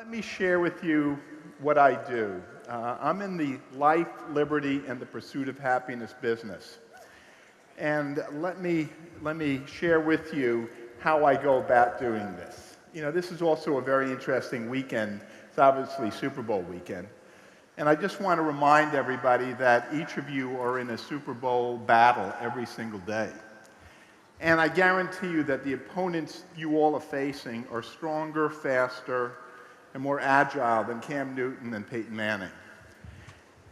Let me share with you what I do. I'm in the life, liberty, and the pursuit of happiness business. And let me share with you how I go about doing this. You know, this is also a very interesting weekend. It's obviously Super Bowl weekend. And I just want to remind everybody that each of you are in a Super Bowl battle every single day. And I guarantee you that the opponents you all are facing are stronger, faster, and more agile than Cam Newton and Peyton Manning.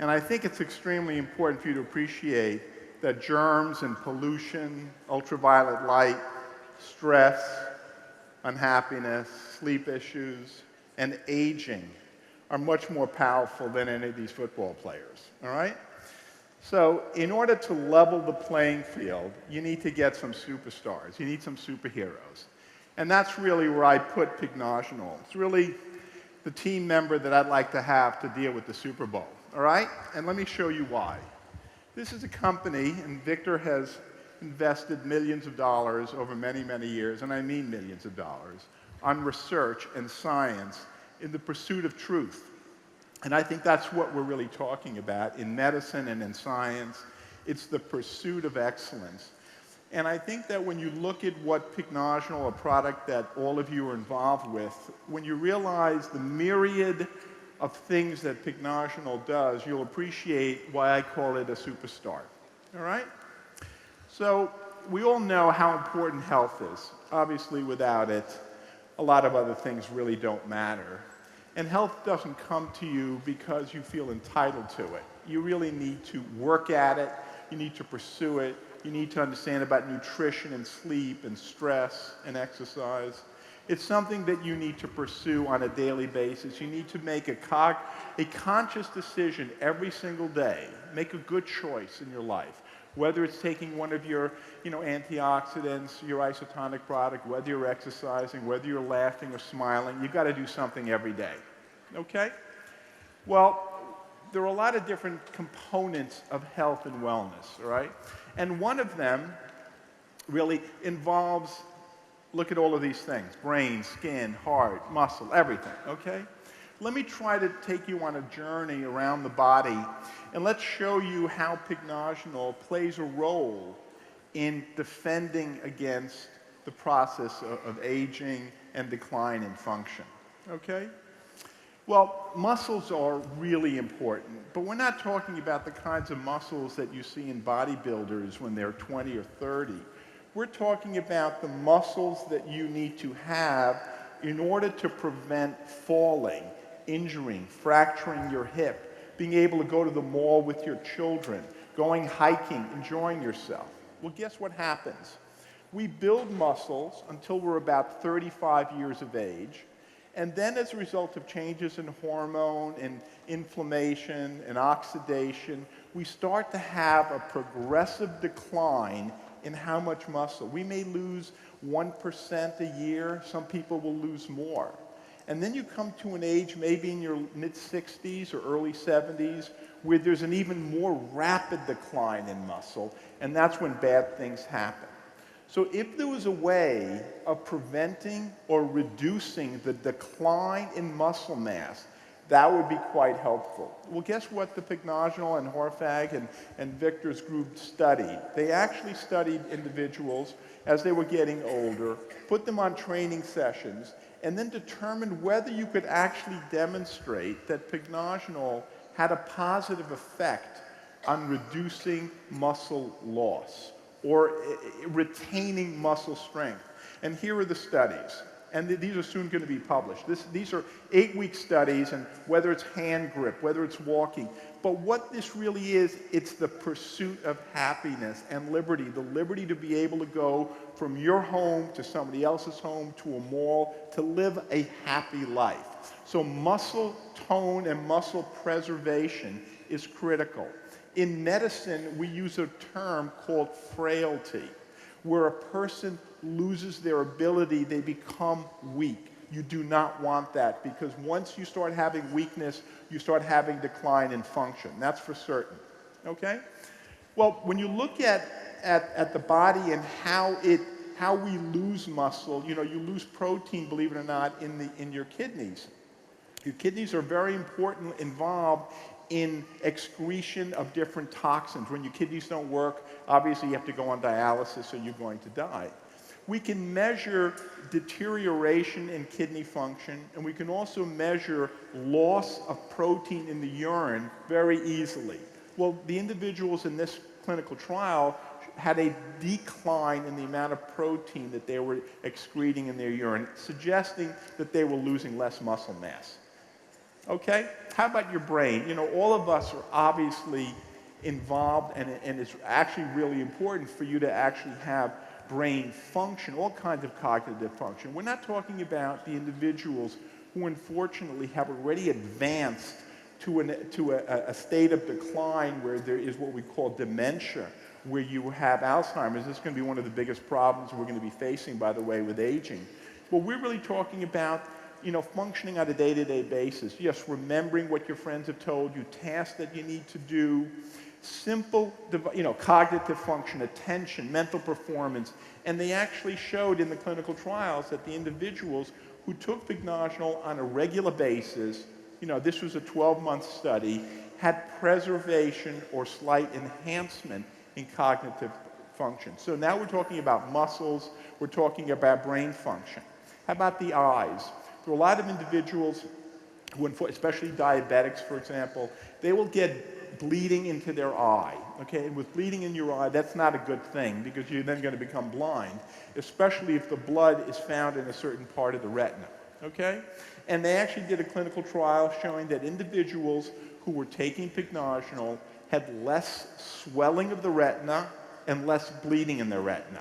And I think it's extremely important for you to appreciate that germs and pollution, ultraviolet light, stress, unhappiness, sleep issues, and aging are much more powerful than any of these football players, all right? So in order to level the playing field, you need to get some superstars. You need some superheroes. And that's really where I put Pycnogenol. It's really the team member that I'd like to have to deal with the Super Bowl, all right? And let me show you why. This is a company, and Victor has invested millions of dollars over many, many years, and I mean millions of dollars, on research and science in the pursuit of truth. And I think that's what we're really talking about in medicine and in science. It's the pursuit of excellence. And I think that when you look at what Pycnogenol, a product that all of you are involved with, when you realize the myriad of things that Pycnogenol does, you'll appreciate why I call it a superstar. All right? So we all know how important health is. Obviously, without it, a lot of other things really don't matter. And health doesn't come to you because you feel entitled to it. You really need to work at it. You need to pursue it. You need to understand about nutrition and sleep and stress and exercise. It's something that you need to pursue on a daily basis. You need to make a conscious decision every single day. Make a good choice in your life. Whether it's taking one of your antioxidants, your isotonic product, whether you're exercising, whether you're laughing or smiling, you've got to do something every day. Okay? Well, there are a lot of different components of health and wellness, all right? And one of them really involves, look at all of these things, brain, skin, heart, muscle, everything, okay? Let me try to take you on a journey around the body, and let's show you how Pycnogenol plays a role in defending against the process of aging and decline in function, okay? Well, muscles are really important, but we're not talking about the kinds of muscles that you see in bodybuilders when they're 20 or 30. We're talking about the muscles that you need to have in order to prevent falling, injuring, fracturing your hip, being able to go to the mall with your children, going hiking, enjoying yourself. Well, guess what happens? We build muscles until we're about 35 years of age, and then as a result of changes in hormone and inflammation and oxidation, we start to have a progressive decline in how much muscle. We may lose 1% a year. Some people will lose more. And then you come to an age, maybe in your mid-60s or early 70s, where there's an even more rapid decline in muscle, and that's when bad things happen. So if there was a way of preventing or reducing the decline in muscle mass, that would be quite helpful. Well, guess what the Pycnogenol and Horfag and Victor's group studied? They actually studied individuals as they were getting older, put them on training sessions, and then determined whether you could actually demonstrate that Pycnogenol had a positive effect on reducing muscle loss or retaining muscle strength. And here are the studies. And these are soon going to be published. These are 8-week studies, and whether it's hand grip, whether it's walking. But what this really is, it's the pursuit of happiness and liberty, the liberty to be able to go from your home to somebody else's home to a mall to live a happy life. So muscle tone and muscle preservation is critical. In medicine, we use a term called frailty, where a person loses their ability, they become weak. You do not want that, because once you start having weakness, you start having decline in function. That's for certain, okay? Well, when you look at the body and how we lose muscle, you lose protein, believe it or not, in your kidneys. Your kidneys are very important, involved in excretion of different toxins. When your kidneys don't work, obviously you have to go on dialysis or you're going to die. We can measure deterioration in kidney function, and we can also measure loss of protein in the urine very easily. Well, the individuals in this clinical trial had a decline in the amount of protein that they were excreting in their urine, suggesting that they were losing less muscle mass. Okay? How about your brain? You know, all of us are obviously involved, and it's actually really important for you to actually have brain function, all kinds of cognitive function. We're not talking about the individuals who unfortunately have already advanced to a state of decline where there is what we call dementia, where you have Alzheimer's. This is going to be one of the biggest problems we're going to be facing, by the way, with aging. But we're really talking about, you know, functioning on a day-to-day basis. Yes, remembering what your friends have told you, tasks that you need to do, simple, you know, cognitive function, attention, mental performance. And they actually showed in the clinical trials that the individuals who took Pycnogenol on a regular basis, you know, this was a 12-month study, had preservation or slight enhancement in cognitive function. So now we're talking about muscles, we're talking about brain function. How about the eyes? There are a lot of individuals who, especially diabetics, for example, they will get bleeding into their eye. Okay, and with bleeding in your eye, that's not a good thing because you're then going to become blind, especially if the blood is found in a certain part of the retina. Okay? And they actually did a clinical trial showing that individuals who were taking Pycnogenol had less swelling of the retina and less bleeding in their retina.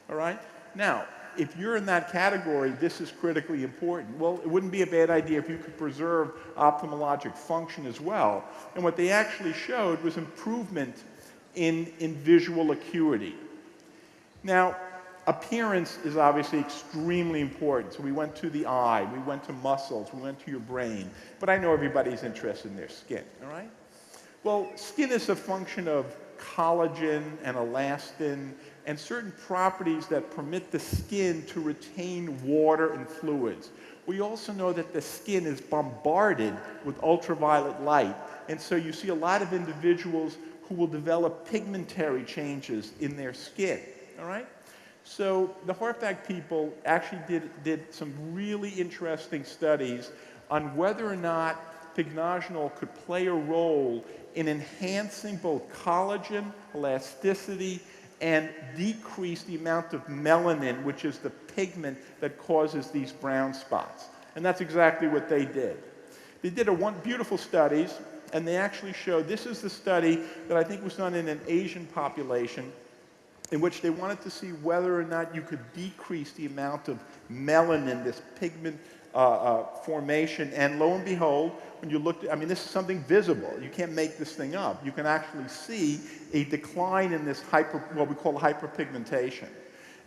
All right? Now, if you're in that category, this is critically important. Well, it wouldn't be a bad idea if you could preserve ophthalmologic function as well. And what they actually showed was improvement in visual acuity. Now, appearance is obviously extremely important. So we went to the eye, we went to muscles, we went to your brain. But I know everybody's interested in their skin, all right? Well, skin is a function of collagen and elastin and certain properties that permit the skin to retain water and fluids. We also know that the skin is bombarded with ultraviolet light, and so you see a lot of individuals who will develop pigmentary changes in their skin, all right? So the Hartfag people actually did some really interesting studies on whether or not Pycnogenol could play a role in enhancing both collagen, elasticity, and decrease the amount of melanin, which is the pigment that causes these brown spots. And that's exactly what they did. They did beautiful studies, and they actually showed, this is the study that I think was done in an Asian population, in which they wanted to see whether or not you could decrease the amount of melanin, this pigment formation. And lo and behold, when you looked, I mean, this is something visible. You can't make this thing up. You can actually see a decline in this what we call hyperpigmentation.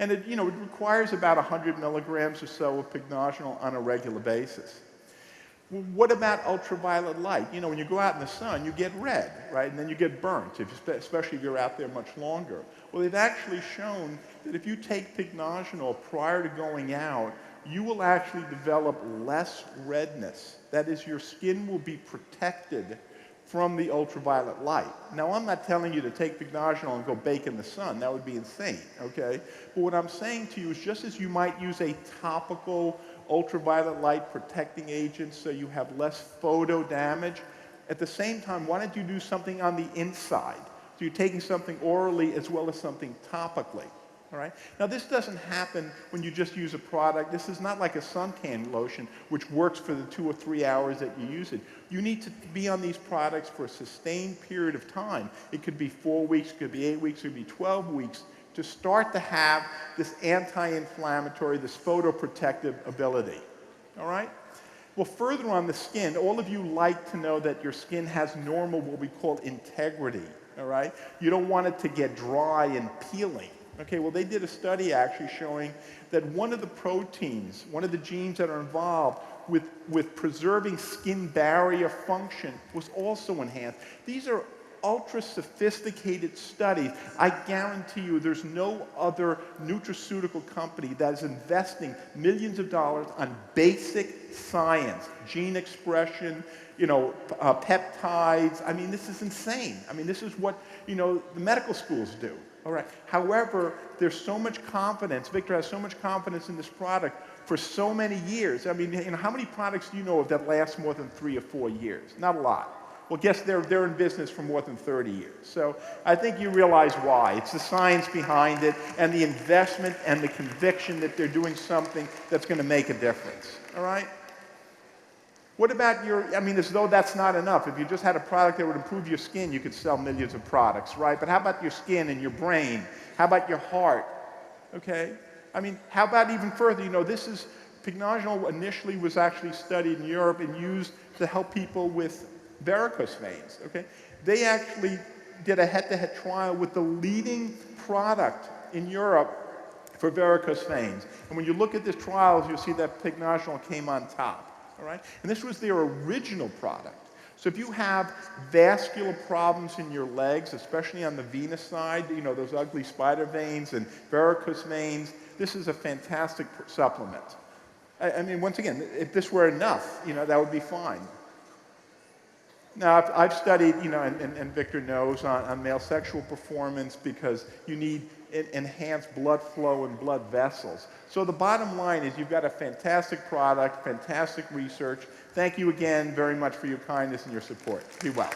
And it, you know, it requires about 100 milligrams or so of Pycnogenol on a regular basis. Well, what about ultraviolet light? You know, when you go out in the sun, you get red, right? And then you get burnt, especially if you're out there much longer. Well, they've actually shown that if you take Pycnogenol prior to going out, you will actually develop less redness. That is, your skin will be protected from the ultraviolet light. Now, I'm not telling you to take Pycnogenol and go bake in the sun. That would be insane, okay? But what I'm saying to you is just as you might use a topical ultraviolet light protecting agent so you have less photo damage, at the same time, why don't you do something on the inside? So you're taking something orally as well as something topically. All right? Now, this doesn't happen when you just use a product. This is not like a suntan lotion, which works for the 2 or 3 hours that you use it. You need to be on these products for a sustained period of time. It could be 4 weeks, it could be 8 weeks, it could be 12 weeks, to start to have this anti-inflammatory, this photoprotective ability. All right? Well, further on the skin, all of you like to know that your skin has normal, what we call integrity. All right? You don't want it to get dry and peeling. Okay, well, they did a study actually showing that one of the proteins, one of the genes that are involved with preserving skin barrier function was also enhanced. These are ultra sophisticated studies. I guarantee you there's no other nutraceutical company that is investing millions of dollars on basic science, gene expression, peptides. I mean, this is insane. I mean, this is what, the medical schools do. All right. However, there's so much confidence. Victor has so much confidence in this product for so many years. I mean, how many products do you know of that last more than 3 or 4 years? Not a lot. Well, guess they're in business for more than 30 years. So I think you realize why. It's the science behind it and the investment and the conviction that they're doing something that's going to make a difference. All right? What about as though that's not enough. If you just had a product that would improve your skin, you could sell millions of products, right? But how about your skin and your brain? How about your heart? Okay? I mean, how about even further? Pycnogenol initially was actually studied in Europe and used to help people with varicose veins, okay? They actually did a head-to-head trial with the leading product in Europe for varicose veins. And when you look at this trial, you'll see that Pycnogenol came on top. All right? And this was their original product. So if you have vascular problems in your legs, especially on the venous side, those ugly spider veins and varicose veins, this is a fantastic supplement. I mean, once again, if this were enough, that would be fine. Now, I've studied, and Victor knows, on male sexual performance because you need enhanced blood flow and blood vessels. So the bottom line is you've got a fantastic product, fantastic research. Thank you again very much for your kindness and your support. Be well.